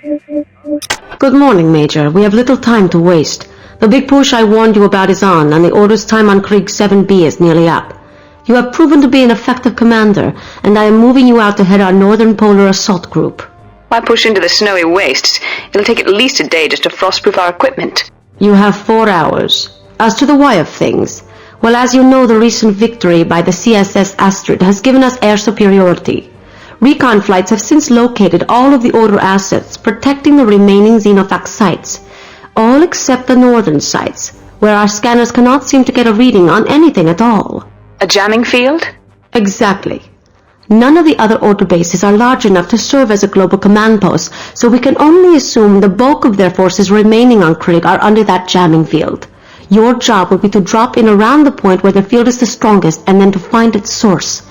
Good morning, Major. We have little time to waste. The big push I warned you about is on, and the Order's time on Krieg 7B is nearly up. You have proven to be an effective commander, and I am moving you out to head our Northern Polar Assault Group. Why push into the snowy wastes? It'll take at least a day just to frostproof our equipment. You have 4 hours. As to the why of things, well, as you know, the recent victory by the CSS Astrid has given us air superiority. Recon flights have since located all of the Order assets, protecting the remaining Xenofax sites, all except the northern sites, where our scanners cannot seem to get a reading on anything at all. A jamming field? Exactly. None of the other Order bases are large enough to serve as a global command post, so we can only assume the bulk of their forces remaining on Krieg are under that jamming field. Your job will be to drop in around the point where the field is the strongest and then to find its source.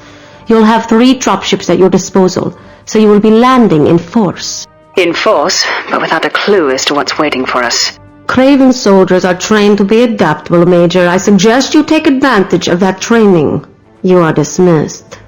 You'll have 3 dropships at your disposal, so you will be landing in force. In force, but without a clue as to what's waiting for us. Craven soldiers are trained to be adaptable, Major. I suggest you take advantage of that training. You are dismissed.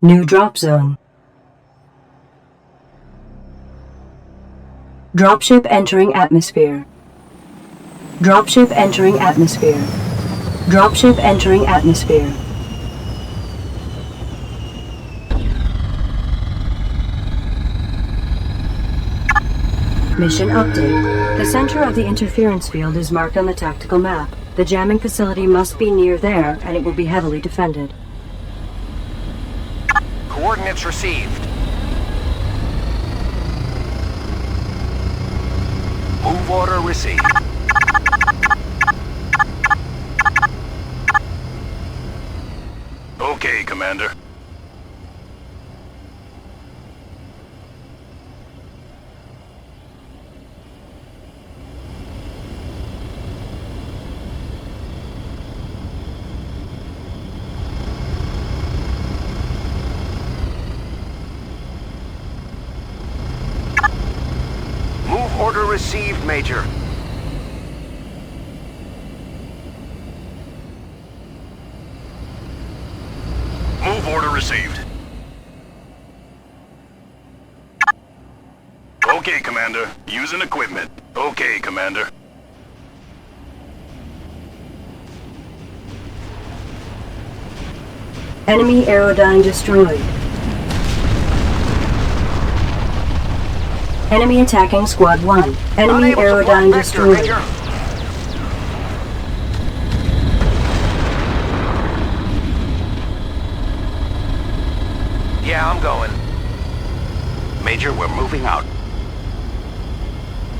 New drop zone. Dropship entering atmosphere. Dropship entering atmosphere. Dropship entering atmosphere. Mission update. The center of the interference field is marked on the tactical map. The jamming facility must be near there, and it will be heavily defended. Coordinates received. Move order received. Okay, Commander. Order received, Major. Move order received. Okay, Commander. Using equipment. Okay, Commander. Enemy aerodyne destroyed. Enemy attacking Squad 1. Enemy aerodyne destroyed. Major. Yeah, I'm going. Major, we're moving out.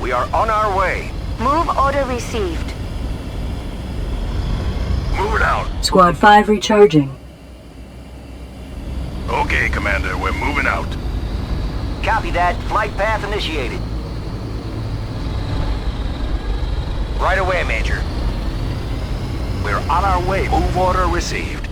We are on our way. Move order received. Move it out. Squad 5 recharging. Okay, Commander, we're moving out. Copy that. Flight path initiated. Right away, Major. We're on our way. Move order received.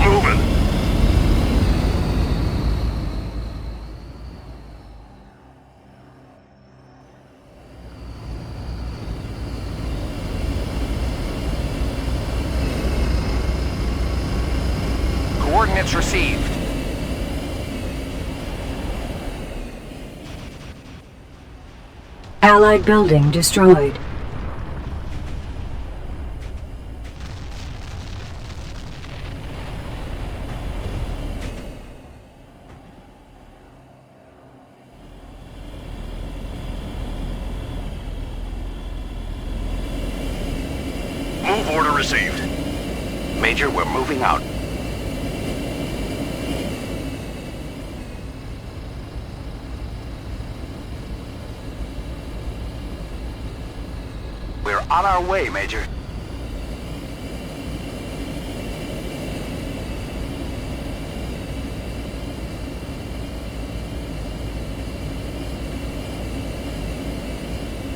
Moving. Coordinates received. Allied building destroyed. Move order received. Major, we're moving out. We're on our way, Major.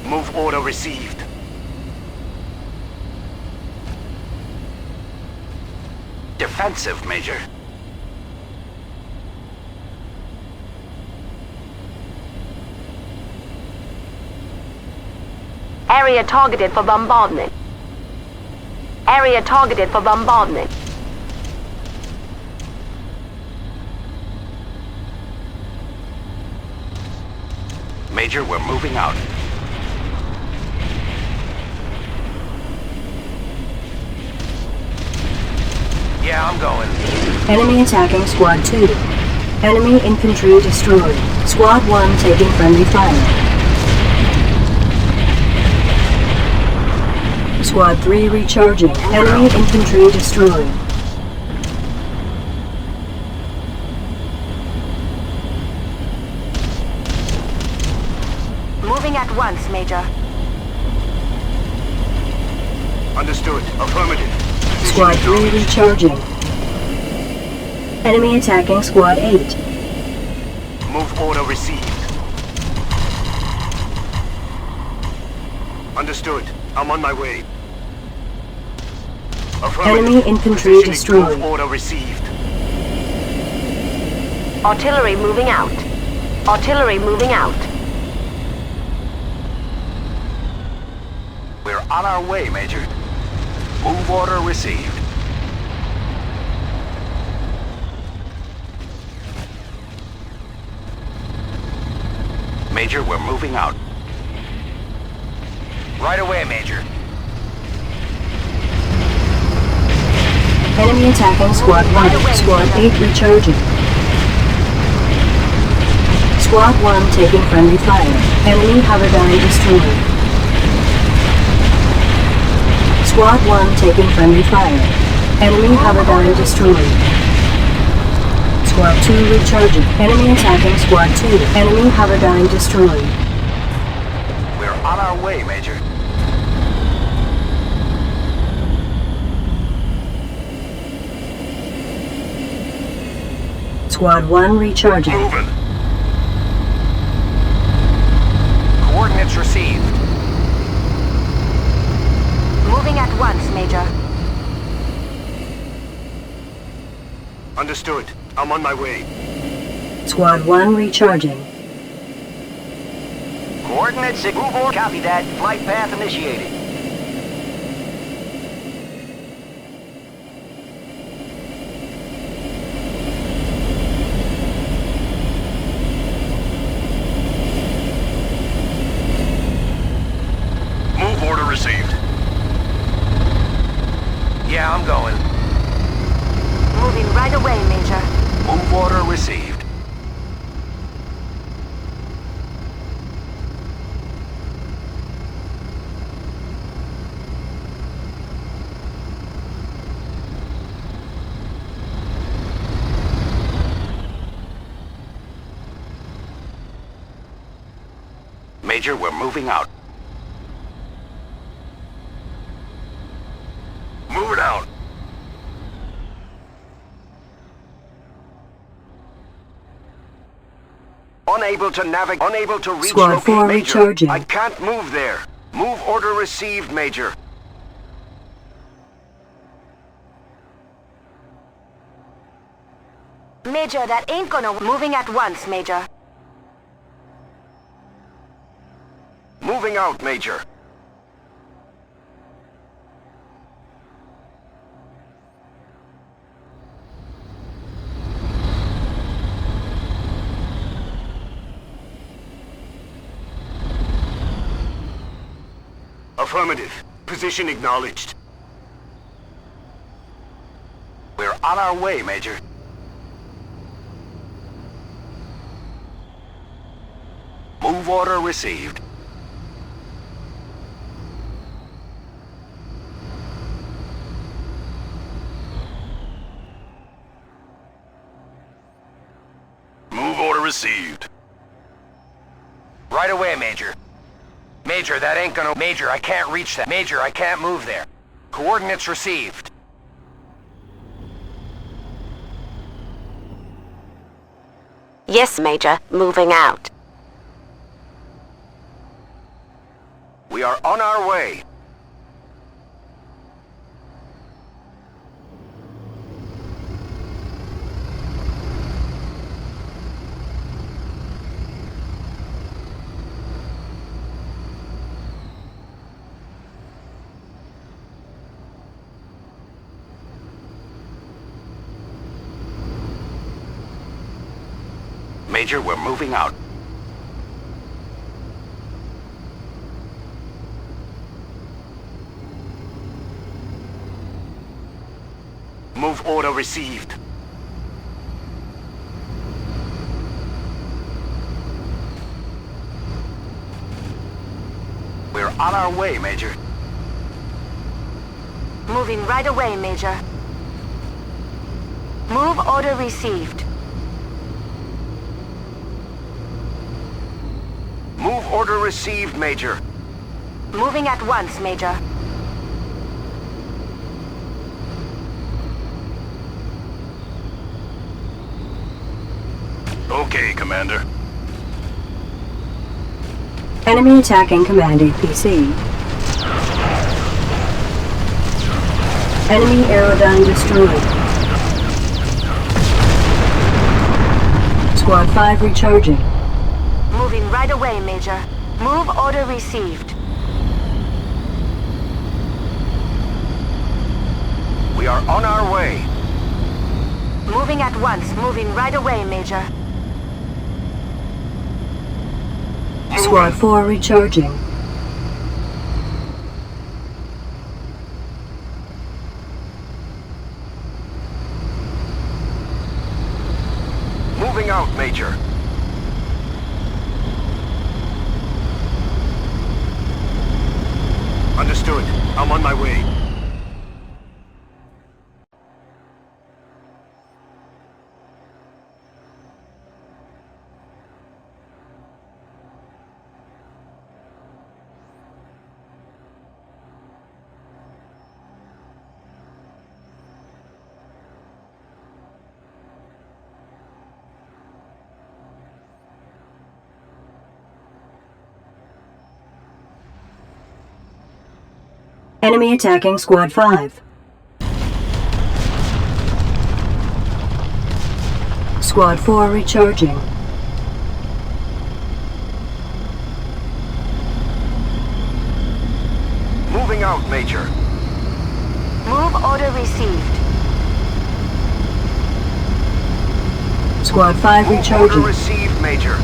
Move order received. Defensive, Major. Area targeted for bombardment. Area targeted for bombardment. Major, we're moving out. Yeah, I'm going. Enemy attacking Squad 2. Enemy infantry destroyed. Squad 1 taking friendly fire. Squad 3 recharging. Enemy infantry destroyed. Moving at once, Major. Understood. Affirmative. Squad 3 recharging. Enemy attacking Squad 8. Move order received. Understood. I'm on my way. Affirmative. Enemy infantry Positioning. destroyed. Move order received. Artillery moving out. Artillery moving out. We're on our way, Major. Move order received. Major, we're moving out. Right away, Major. Enemy attacking Squad 1. Squad 8 recharging. Squad 1 taking friendly fire. Enemy Haberdyne destroyed. Squad 1 taking friendly fire. Enemy Haberdyne destroyed. Squad 2 recharging. Enemy attacking Squad 2. Enemy Haberdyne destroyed. We're on our way, Major. Squad 1 recharging. Moving. Coordinates received. Moving at once, Major. Understood. I'm on my way. Squad 1 recharging. Coordinates, move on. Copy that. Flight path initiated. Move order received. Yeah, I'm going. Moving right away, Major. Move order received. Major, we're moving out. Move it out. Unable to navigate. Unable to reach Squad locate. 4 Major, recharging. I can't move there. Move order received, Major. Major, that ain't gonna... Moving at once, Major. Moving out, Major. Affirmative. Position acknowledged. We're on our way, Major. Move order received. Move order received. Right away, Major. Major, that ain't gonna... Major, I can't reach that. Major, I can't move there. Coordinates received. Yes, Major. Moving out. We are on our way. Major, we're moving out. Move order received. We're on our way, Major. Moving right away, Major. Move order received. Move order received, Major. Moving at once, Major. Okay, Commander. Enemy attacking Command APC. Enemy aerodyne destroyed. Squad 5 recharging. Moving right away, Major. Move order received. We are on our way. Moving at once. Moving right away, Major. Squad 4 recharging. Moving out, Major. Understood. I'm on my way. Enemy attacking Squad 5. Squad 4 recharging. Moving out, Major. Move order received. Squad 5 Move recharging. order received, Major.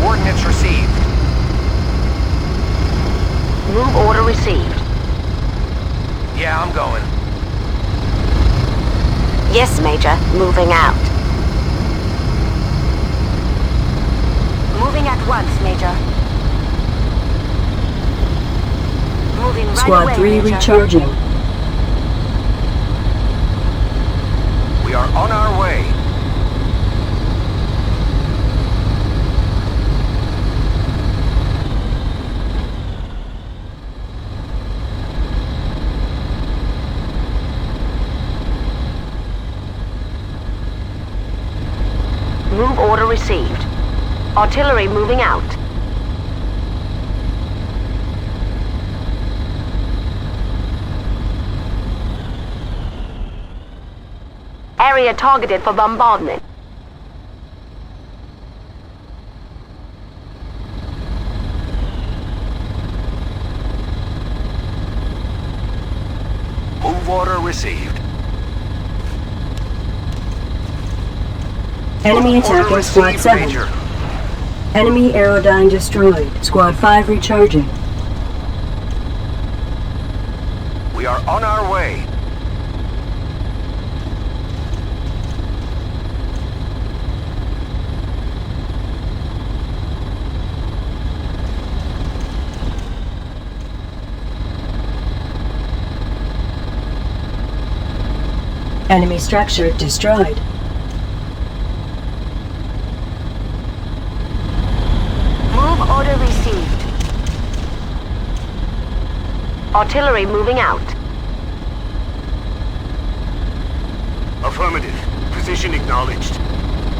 Coordinates received. Move order received. Yeah, I'm going. Yes, Major. Moving out. Moving at once, Major. Moving right Squad away, 3 Major. recharging. We are on our way. Move order received. Artillery moving out. Area targeted for bombardment. Move order received. Enemy attacking Order Squad received, 7. Major. Enemy aerodyne destroyed. Squad 5 recharging. We are on our way. Enemy structure destroyed. Move order received. Artillery moving out. Affirmative. Position acknowledged.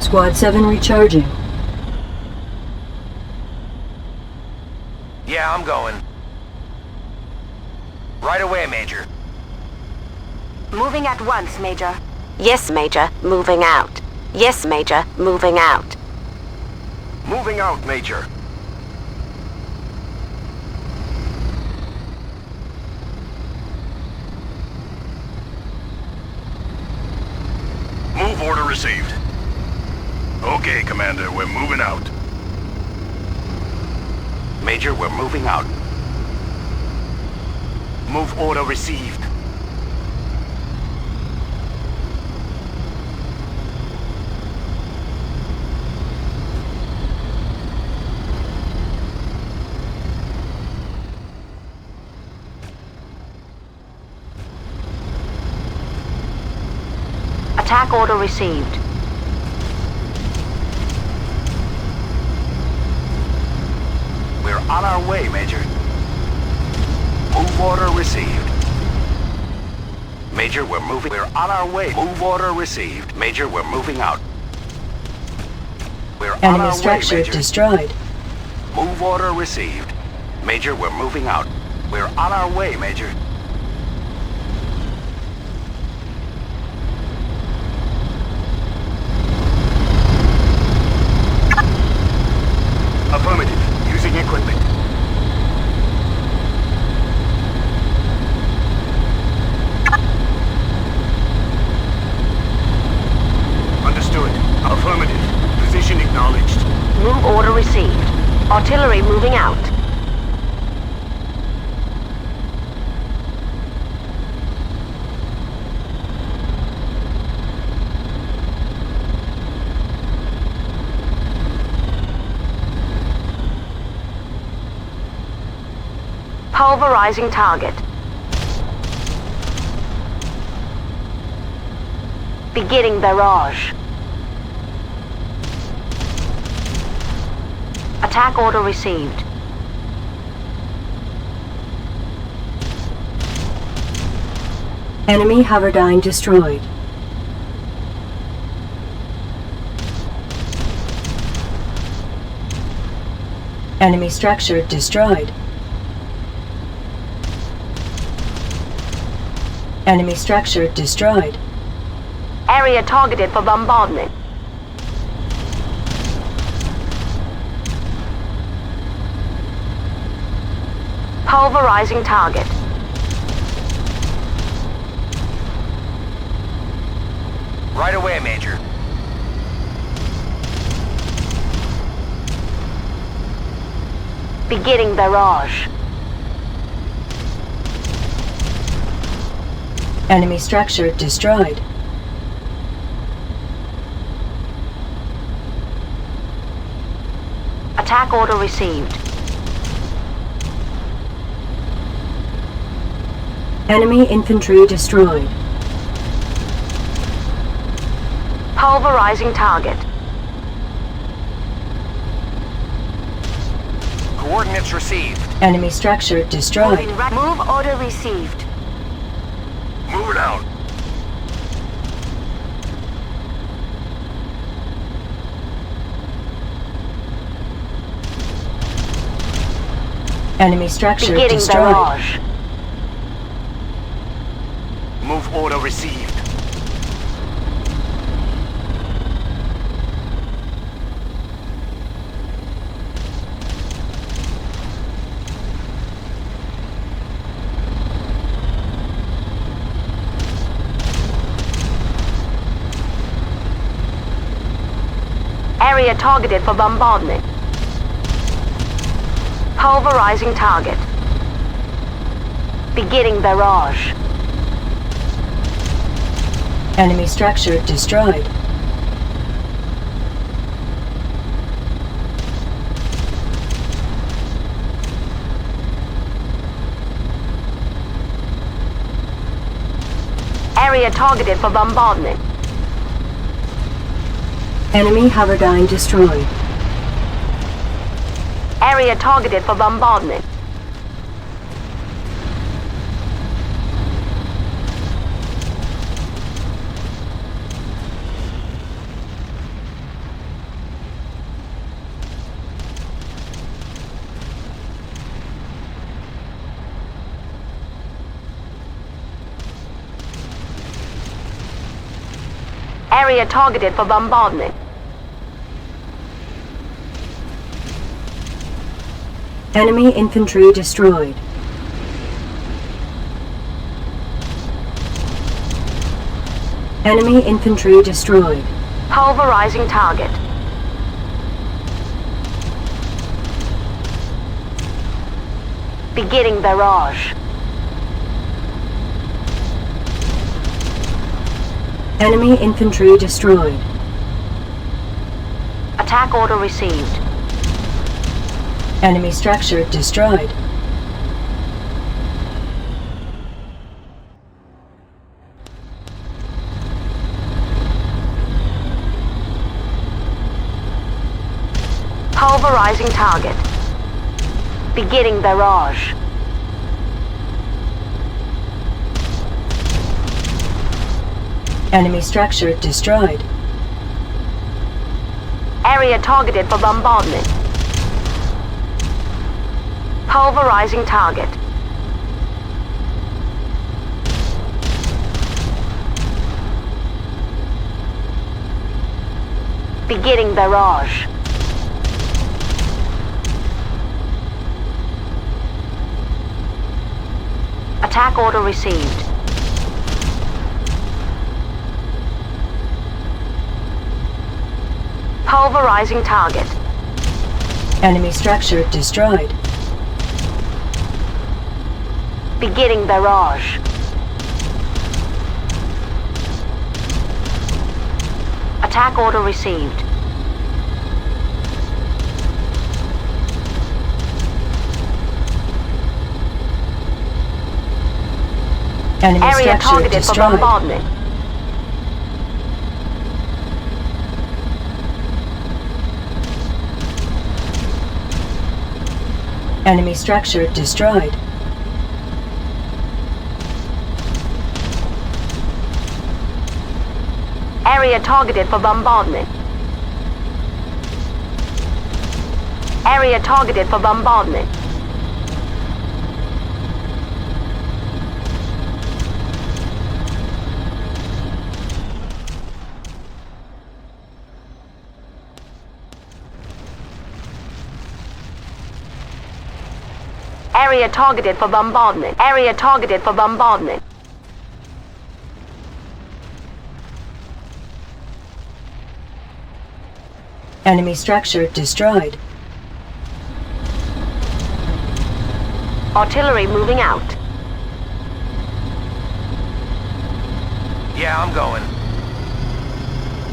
Squad 7 recharging. Yeah, I'm going. Right away, Major. Moving at once, Major. Yes, Major. Moving out. Yes, Major. Moving out. Moving out, Major. Move order received. Okay, Commander, we're moving out. Major, we're moving out. Move order received. Attack order received. We're on our way, Major. Move order received. Major, we're moving. We're on our way. Move order received. Major, we're moving out. We're on Enemy our way, structure Major. destroyed. Move order received. Major, we're moving out. We're on our way, Major. Affirmative. Using equipment. Understood. Affirmative. Position acknowledged. Move order received. Artillery moving out. Pulverizing target. Beginning barrage. Attack order received. Enemy hoverdyne destroyed. Enemy structure destroyed. Enemy structure destroyed. Area targeted for bombardment. Pulverizing target. Right away, Major. Beginning barrage. Enemy structure destroyed. Attack order received. Enemy infantry destroyed. Pulverizing target. Coordinates received. Enemy structure destroyed. Move order received. Move it out. Enemy structure Beginning destroyed. barrage. Move order received. Area targeted for bombardment. Pulverizing target. Beginning barrage. Enemy structure destroyed. Area targeted for bombardment. Enemy hoverdyne destroyed. Area targeted for bombardment. Area targeted for bombardment. Enemy infantry destroyed. Enemy infantry destroyed. Pulverizing target. Beginning barrage. Enemy infantry destroyed. Attack order received. Enemy structure destroyed. Pulverizing target. Beginning barrage. Enemy structure destroyed. Area targeted for bombardment. Pulverizing target. Beginning barrage. Attack order received. Pulverizing target. Enemy structure destroyed. Beginning barrage. Attack order received. Enemy Area structure targeted for destroyed. bombardment. Enemy structure destroyed. Area targeted for bombardment. Area targeted for bombardment. Area targeted for bombardment. Area targeted for bombardment. Enemy structure destroyed. Artillery moving out. Yeah, I'm going.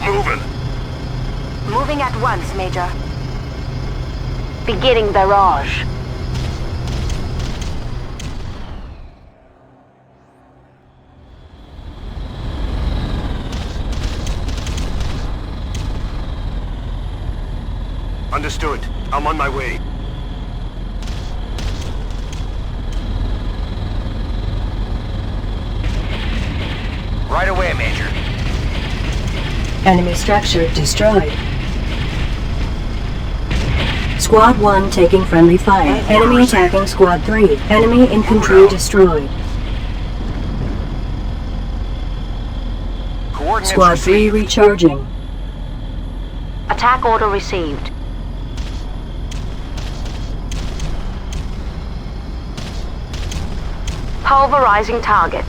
Moving. Moving at once, Major. Beginning barrage. Understood. I'm on my way. Right away, Major. Enemy structure destroyed. Squad 1 taking friendly fire. Enemy attacking Squad 3. Enemy infantry destroyed. Coordinates Squad 3 received. recharging. Attack order received. Pulverizing target.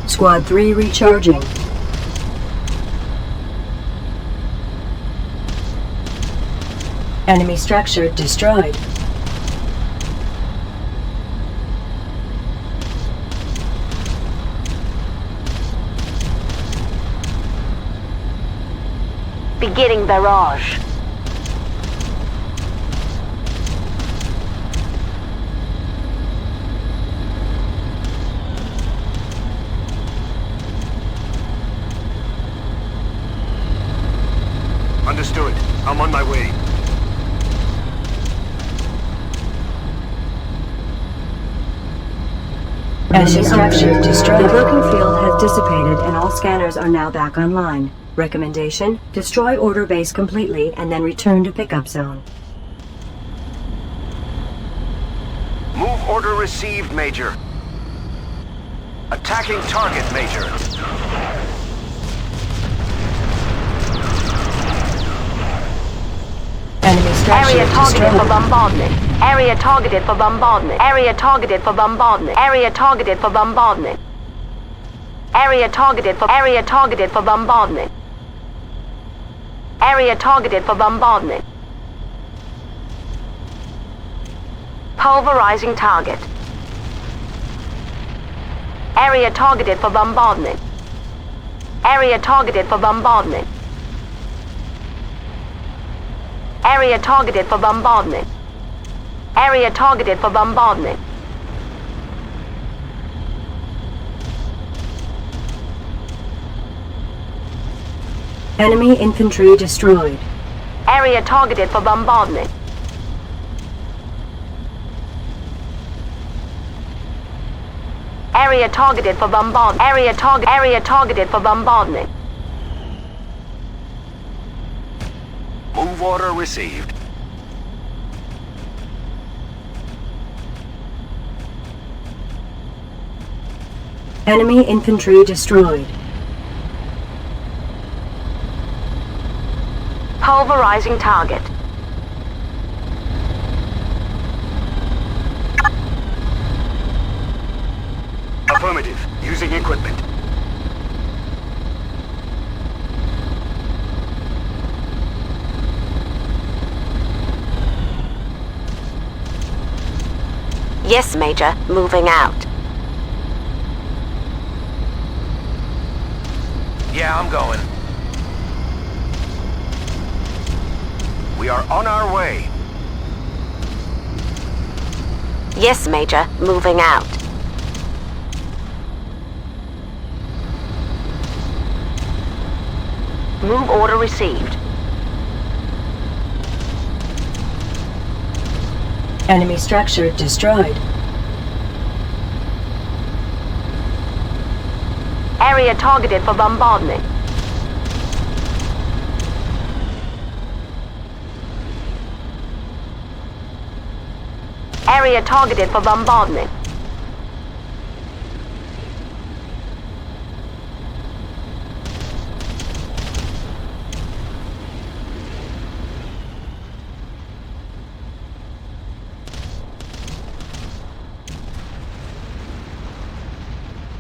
Squad 3 recharging. Enemy structure destroyed. Beginning barrage. Understood. I'm on my way. Enemy structure destroyed. The cloaking field has dissipated and all scanners are now back online. Recommendation: destroy order base completely and then return to pickup zone. Move order received, Major. Attacking target, Major. Enemy structure Area targeted for destroyed. bombardment. Area targeted for bombardment. Area targeted for bombardment. Area targeted for bombardment. Area targeted for bombardment. Area targeted for bombardment. Pulverizing target. Area targeted for bombardment. Area targeted for bombardment. Area targeted for bombardment. Area targeted for bombardment. Enemy infantry destroyed. Area targeted for bombardment. Area targeted for bombardment. Area targeted for bombardment. Move order received. Enemy infantry destroyed. Pulverizing target. Affirmative. Using equipment. Yes, Major. Moving out. Yeah, I'm going. We are on our way. Yes, Major. Moving out. Move order received. Enemy structure destroyed. Area targeted for bombardment. Area targeted for bombardment.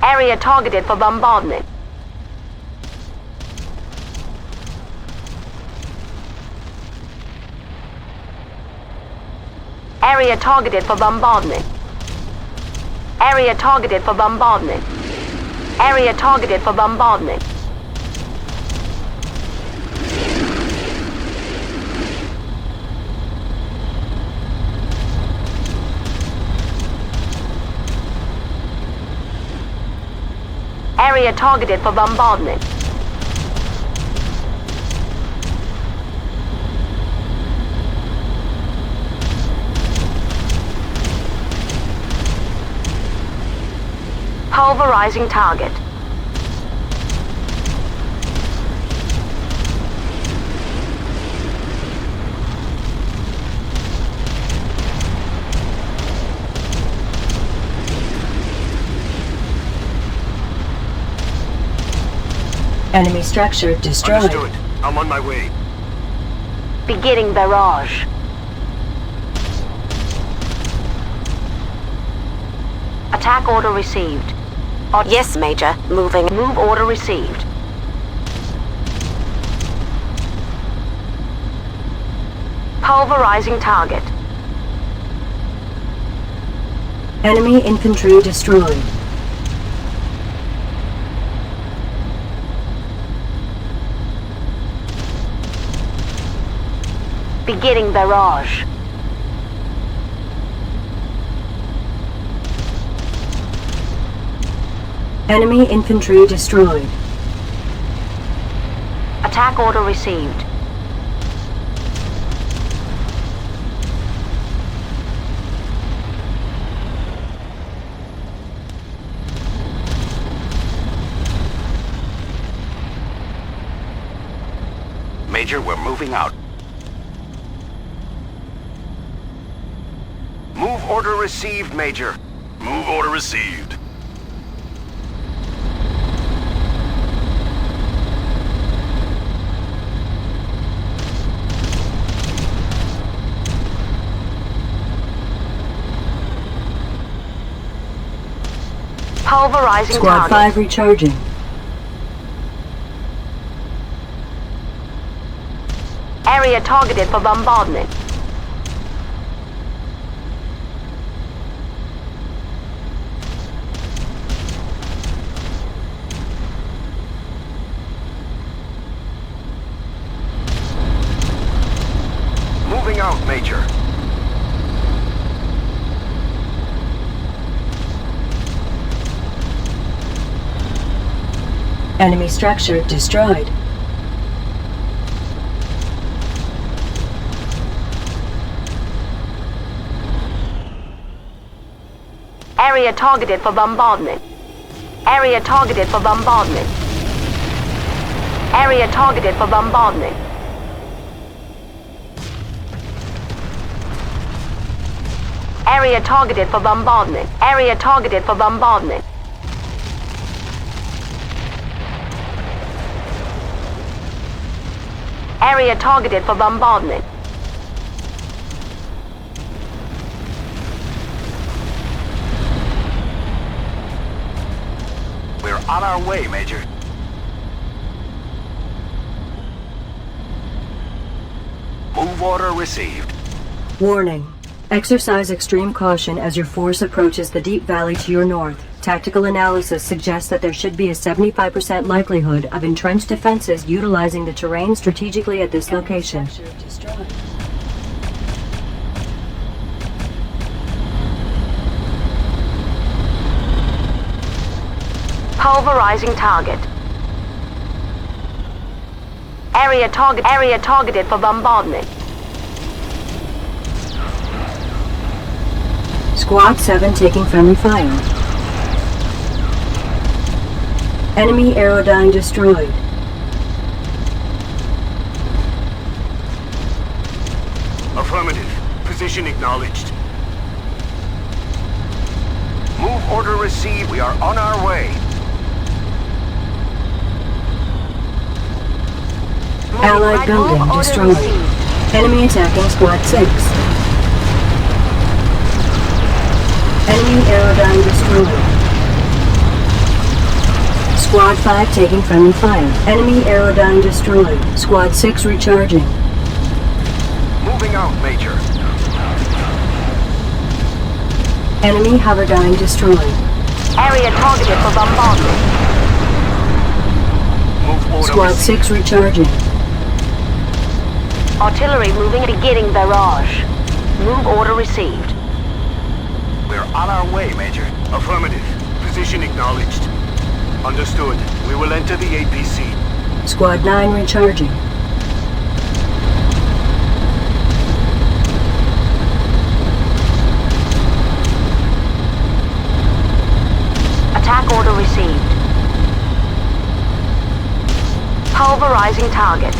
Area targeted for bombardment. Area targeted for bombardment. Area targeted for bombardment. Area targeted for bombardment. Area targeted for bombardment. Pulverizing target. Enemy structure destroyed. Understood. I'm on my way. Beginning barrage. Attack order received. Yes, Major. Moving. Move order received. Pulverizing target. Enemy infantry destroyed. Beginning barrage. Enemy infantry destroyed. Attack order received. Major, we're moving out. Move order received, Major. Move order received. Pulverizing Squad target. 5 recharging. Area targeted for bombardment. Moving out, Major. Enemy structure destroyed. Area targeted for bombardment. Area targeted for bombardment. Area targeted for bombardment. Area targeted for bombardment. Area targeted for bombardment. Area targeted for bombardment. We're on our way, Major. Move order received. Warning. Exercise extreme caution as your force approaches the deep valley to your north. Tactical analysis suggests that there should be a 75% likelihood of entrenched defenses utilizing the terrain strategically at this location. Pulverizing target. Area targeted for bombardment. Squad 7 taking friendly fire. Enemy aerodyne destroyed. Affirmative. Position acknowledged. Move order received. We are on our way. Allied building destroyed. Enemy attacking Squad 6. Enemy aerodyne destroyed. Squad 5 taking friendly fire. Enemy aerodyne destroyed. Squad 6 recharging. Moving out, Major. Enemy hoverdyne destroyed. Area targeted for bombardment. Move order Squad received. 6 recharging. Artillery moving, beginning barrage. Move order received. We're on our way, Major. Affirmative. Position acknowledged. Understood. We will enter the APC. Squad 9 recharging. Attack order received. Pulverizing target.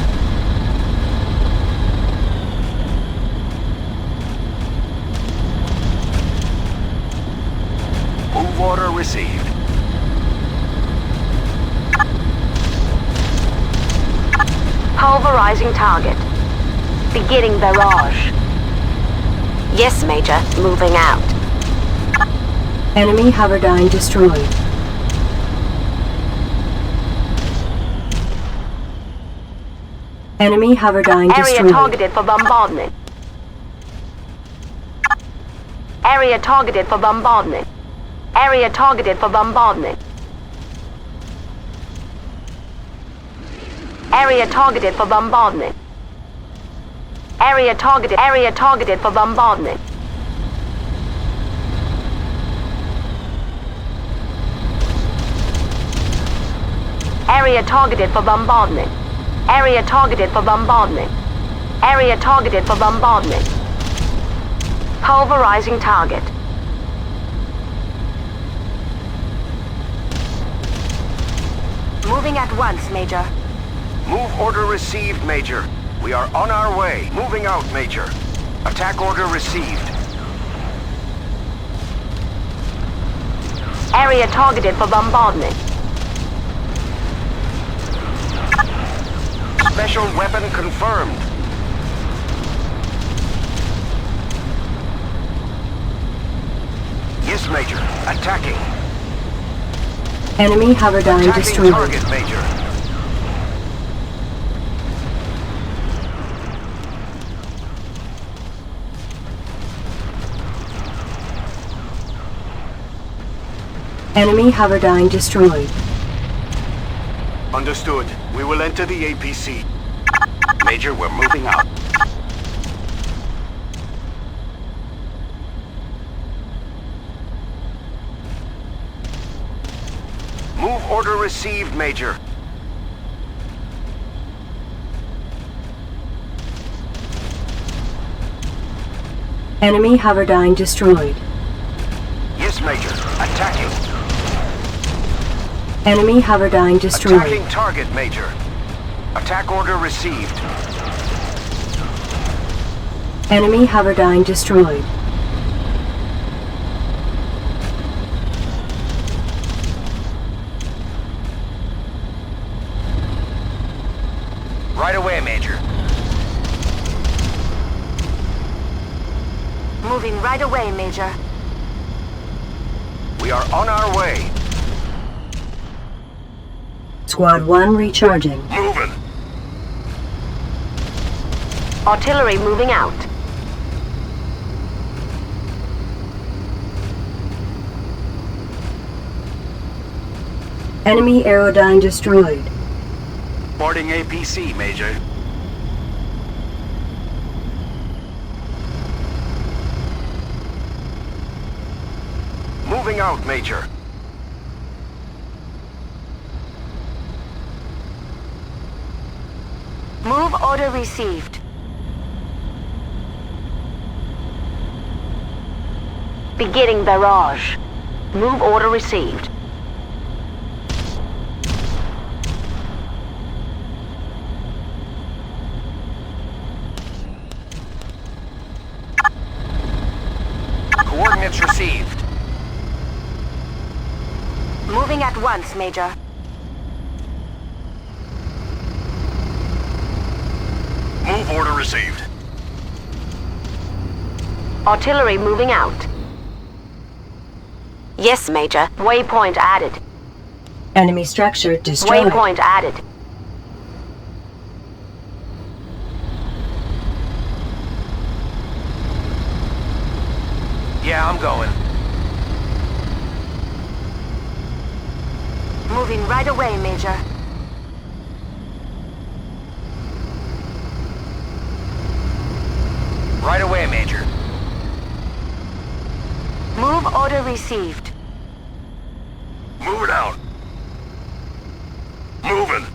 Move order received. Pulverizing target. Beginning barrage. Yes, Major. Moving out. Enemy hoverdyne destroyed. Enemy hoverdyne Area destroyed. targeted for bombardment. Area targeted for bombardment. Area targeted for bombardment. Area targeted for bombardment. Area targeted for bombardment. Area targeted for bombardment. Area targeted for bombardment. Area targeted for bombardment. Pulverizing target. Moving at once, Major. Move order received, Major. We are on our way. Moving out, Major. Attack order received. Area targeted for bombardment. Special weapon confirmed. Yes, Major. Attacking. Enemy Hoverdyne Attacking destroyed. target, Major. Enemy Hoverdyne destroyed. Understood. We will enter the APC. Major, we're moving out. Move order received, Major. Enemy Hoverdyne destroyed. Yes, Major. Attacking. Enemy Hoverdyne destroyed. Attacking target, Major. Attack order received. Enemy Hoverdyne destroyed. Right away, Major. Moving right away, Major. We are on our way. Squad 1 recharging. Moving. Artillery moving out. Enemy Aerodyne destroyed. Boarding APC, Major. Moving out, Major. Move order received. Beginning barrage. Move order received. Coordinates received. Moving at once, Major. Move order received. Artillery moving out. Yes, Major. Waypoint added. Enemy structure destroyed. Waypoint added. Yeah, I'm going. Moving right away, Major. Right away, Major. Move order received. Move it out. Moving.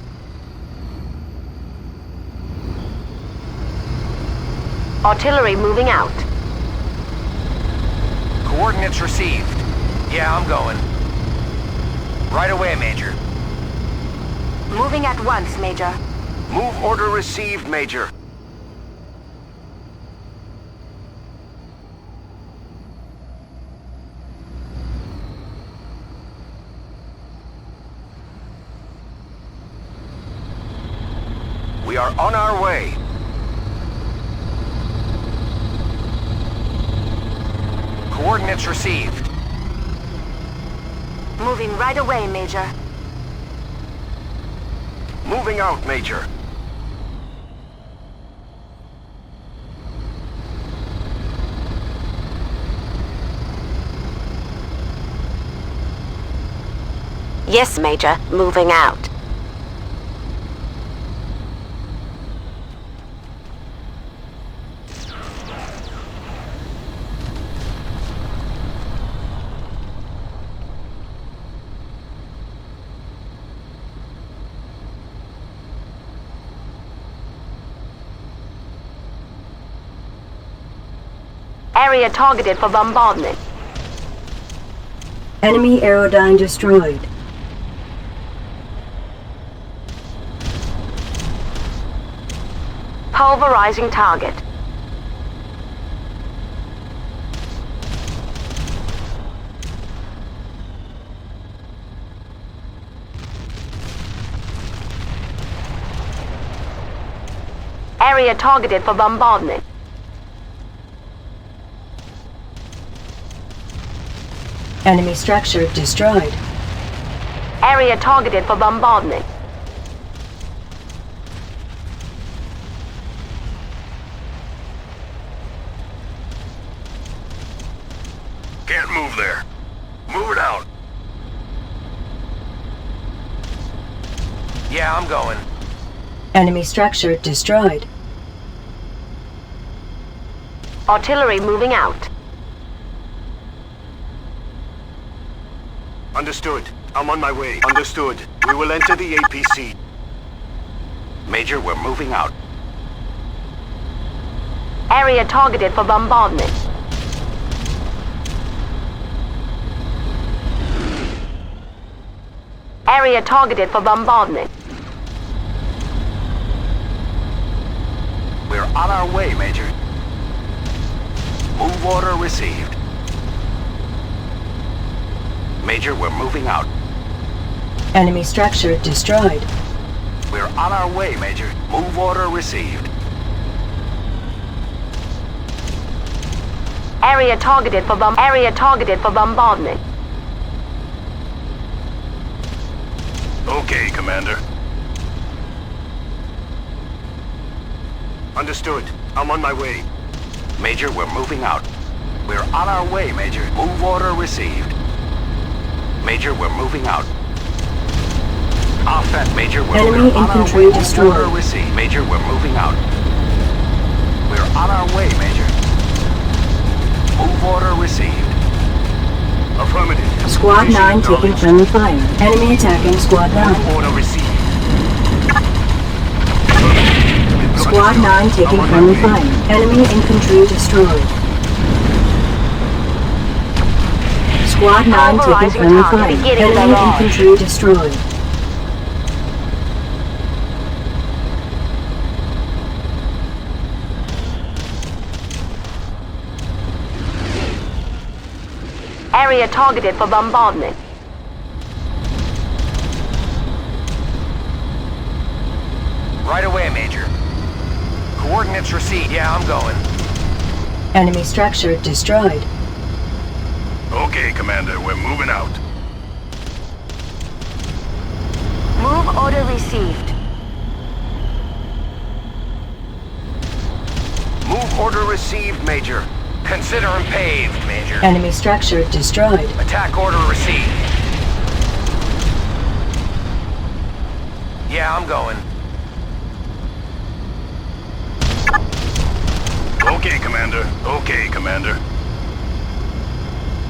Artillery moving out. Coordinates received. Yeah, I'm going. Right away, Major. Moving at once, Major. Move order received, Major. We are on our way. Coordinates received. Moving right away, Major. Moving out, Major. Yes, Major. Moving out. Area targeted for bombardment. Enemy aerodyne destroyed. Pulverizing target. Area targeted for bombardment. Enemy structure destroyed. Area targeted for bombardment. Can't move there. Move it out. Yeah, I'm going. Enemy structure destroyed. Artillery moving out. Understood. I'm on my way. Understood. We will enter the APC. Major, we're moving out. Area targeted for bombardment. Area targeted for bombardment. We're on our way, Major. Move order received. Major, we're moving out. Enemy structure destroyed. We're on our way, Major. Move order received. Area targeted for bombardment. Okay, Commander. Understood. I'm on my way. Major, we're moving out. We're on our way, Major. Move order received. Major, we're moving out. Offense, Major, we're Enemy on our infantry way. destroyed. Move order received. Major, we're moving out. We're on our way, Major. Move order received. Affirmative. Squad Position 9 taking acknowledged. friendly fire. Enemy attacking Squad 9. Order received. Squad 9 taking friendly fire. Enemy infantry destroyed. Squad 9 taking Pulverizing friendly target. fire. Beginning Enemy barrage. infantry destroyed. Area targeted for bombardment. Right away, Major. Coordinates received. Yeah, I'm going. Enemy structure destroyed. Okay, Commander, we're moving out. Move order received. Move order received, Major. Consider him paved, Major. Enemy structure destroyed. Attack order received. Yeah, I'm going. Okay, Commander. Okay, Commander.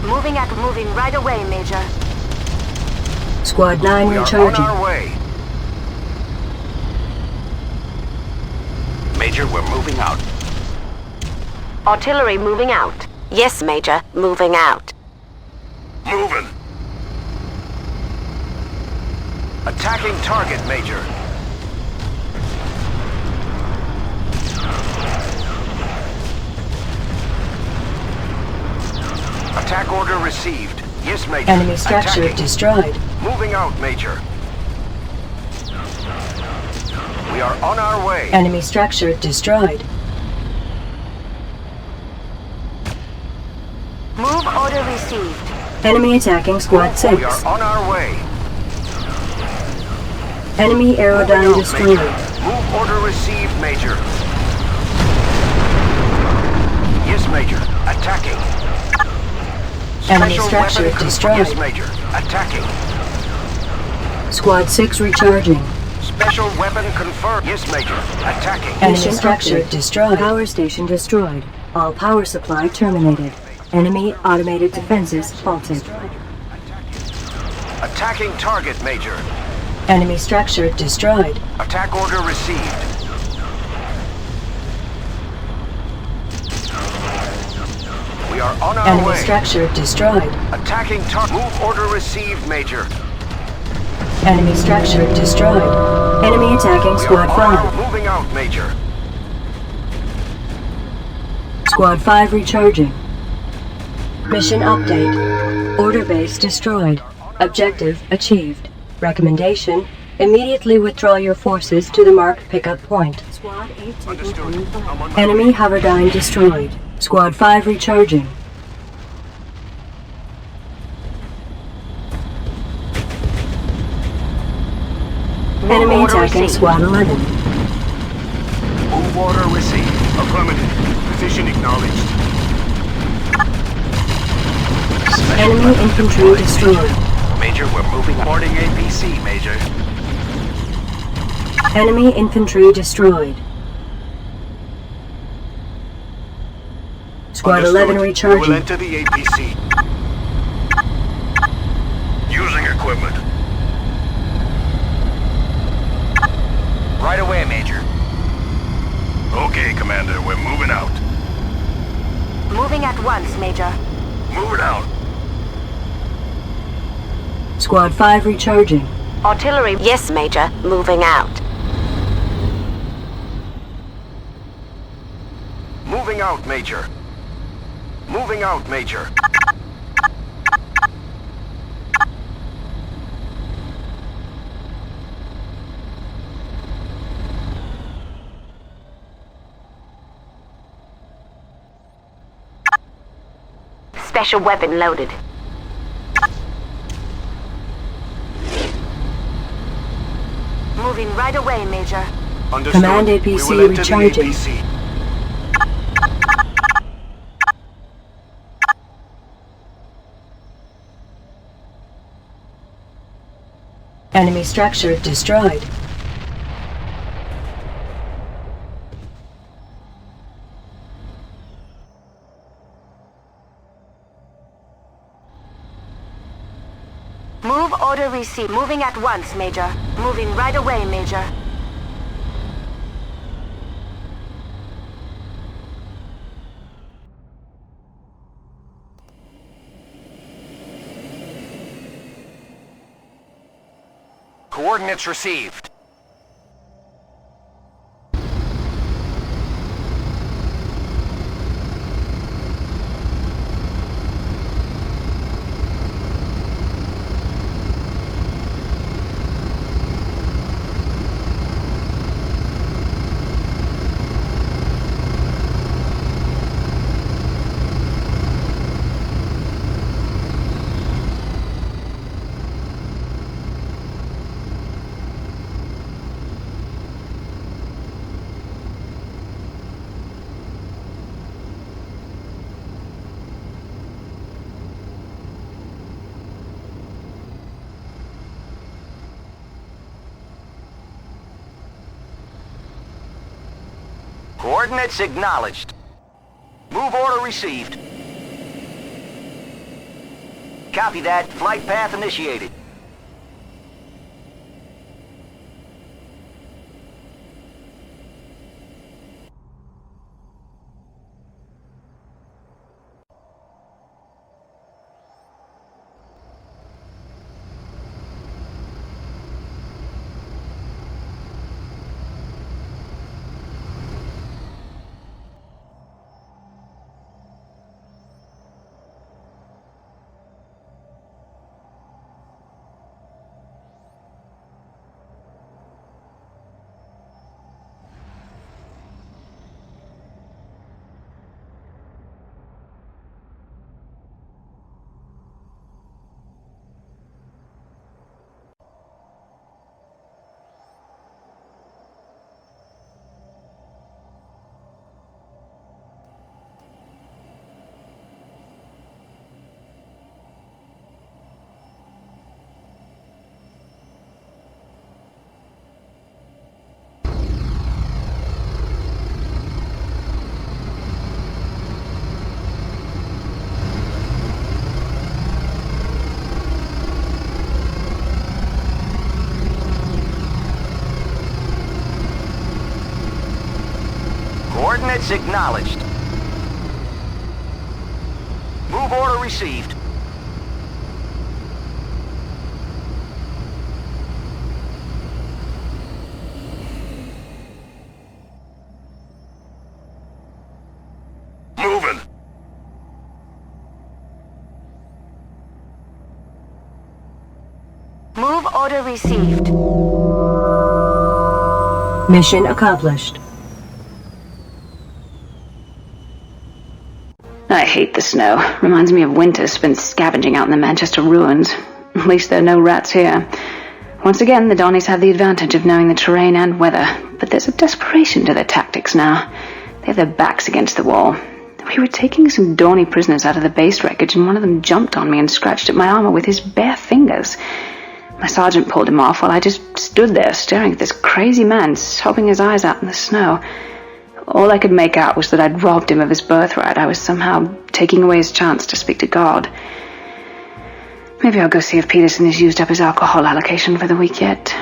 Moving right away, Major. Squad 9 We are on recharging. our way. Major, we're moving out. Artillery moving out. Yes, Major. Moving out. Moving. Attacking target, Major. Attack order received. Yes, Major. Enemy structure Attacking. destroyed. Moving out, Major. We are on our way. Enemy structure destroyed. Move order received. Enemy attacking Squad 6. We are on our way. Enemy Moving aerodyne out, destroyed. Major. Move order received, Major. Yes, Major. Attacking. Enemy Special structure weapon destroyed. Yes, Major. Attacking. Squad 6 recharging. Special weapon confirmed. Yes, Major. Attacking. Enemy structure destroyed. Power station destroyed. All power supply terminated. Enemy automated defenses halted. Attacking target, Major. Enemy structure destroyed. Attack order received. We are on our Enemy way. structure destroyed. Attacking target. Move order received, Major. Enemy structure destroyed. Enemy attacking We Squad are on our 5. moving out, Major. Squad 5 recharging. Mission update. Order base destroyed. Objective achieved. Recommendation: immediately withdraw your forces to the marked pickup point. Squad 8 Understood. I'm on my Enemy Hoverdyne destroyed. Squad 5 recharging. Enemy order attacking received. Squad 11. Move order received. affirmative. Position acknowledged. Enemy infantry destroyed. Major, we're moving. Boarding APC, Major. Enemy infantry destroyed. Squad 11 Understood. We will recharging. enter the APC. Using equipment. Right away, Major. Okay, Commander, we're moving out. Moving at once, Major. Moving out. Squad 5 recharging. Artillery. Yes, Major. Moving out. Moving out, Major. Moving out, Major. Special weapon loaded. Moving right away, Major. Understood. Command APC we will enter recharging. the APC. Enemy structure destroyed. Move order received. Moving at once, Major. Moving right away, Major. Coordinates received. Coordinates acknowledged. Move order received. Copy that. Flight path initiated. Coordinates acknowledged. Move order received. Moving. Move order received. Mission accomplished. I hate the snow. Reminds me of winter spent scavenging out in the Manchester ruins. At least there are no rats here. Once again, the Donnies have the advantage of knowing the terrain and weather, but there's a desperation to their tactics now. They have their backs against the wall. We were taking some Dawny prisoners out of the base wreckage, and one of them jumped on me and scratched at my armor with his bare fingers. My sergeant pulled him off while I just stood there staring at this crazy man sobbing his eyes out in the snow. All I could make out was that I'd robbed him of his birthright. I was somehow taking away his chance to speak to God. Maybe I'll go see if Peterson has used up his alcohol allocation for the week yet.